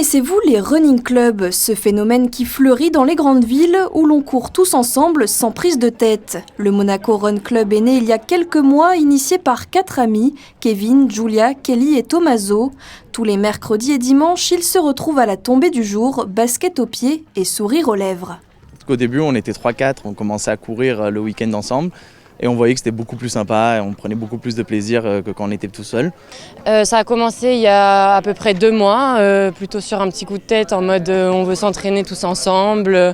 Connaissez-vous les running clubs, ce phénomène qui fleurit dans les grandes villes où l'on court tous ensemble sans prise de tête? Le Monaco Run Club est né il y a quelques mois, initié par 4 amis, Kevin, Julia, Kelly et Tommaso. Tous les mercredis et dimanches, ils se retrouvent à la tombée du jour, basket aux pieds et sourire aux lèvres. Au début, on était 3-4, on commençait à courir le week-end ensemble. Et on voyait que c'était beaucoup plus sympa et on prenait beaucoup plus de plaisir que quand on était tout seul. Ça a commencé il y a à peu près 2 mois, plutôt sur un petit coup de tête en mode on veut s'entraîner tous ensemble,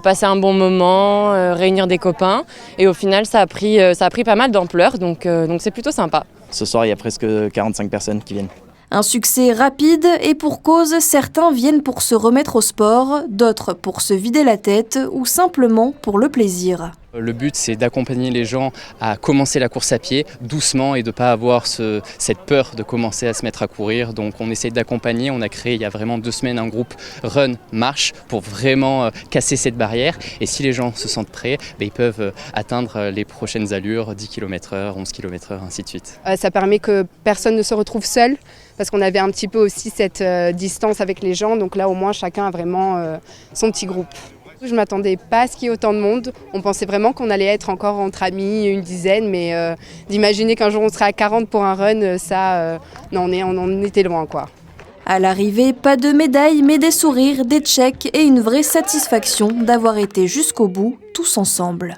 passer un bon moment, réunir des copains. Et au final, ça a pris pas mal d'ampleur, donc c'est plutôt sympa. Ce soir, il y a presque 45 personnes qui viennent. Un succès rapide et pour cause, certains viennent pour se remettre au sport, d'autres pour se vider la tête ou simplement pour le plaisir. Le but, c'est d'accompagner les gens à commencer la course à pied doucement et de ne pas avoir cette peur de commencer à se mettre à courir. Donc on essaie d'accompagner, on a créé il y a vraiment 2 semaines un groupe Run Marche pour vraiment casser cette barrière. Et si les gens se sentent prêts, ils peuvent atteindre les prochaines allures, 10 km/h, 11 km/h, ainsi de suite. Ça permet que personne ne se retrouve seul parce qu'on avait un petit peu aussi cette distance avec les gens. Donc là au moins chacun a vraiment son petit groupe. Je ne m'attendais pas à ce qu'il y ait autant de monde. On pensait vraiment qu'on allait être encore entre amis, une dizaine, mais d'imaginer qu'un jour on serait à 40 pour un run, non, on en était loin, quoi. À l'arrivée, pas de médailles, mais des sourires, des checks et une vraie satisfaction d'avoir été jusqu'au bout, tous ensemble.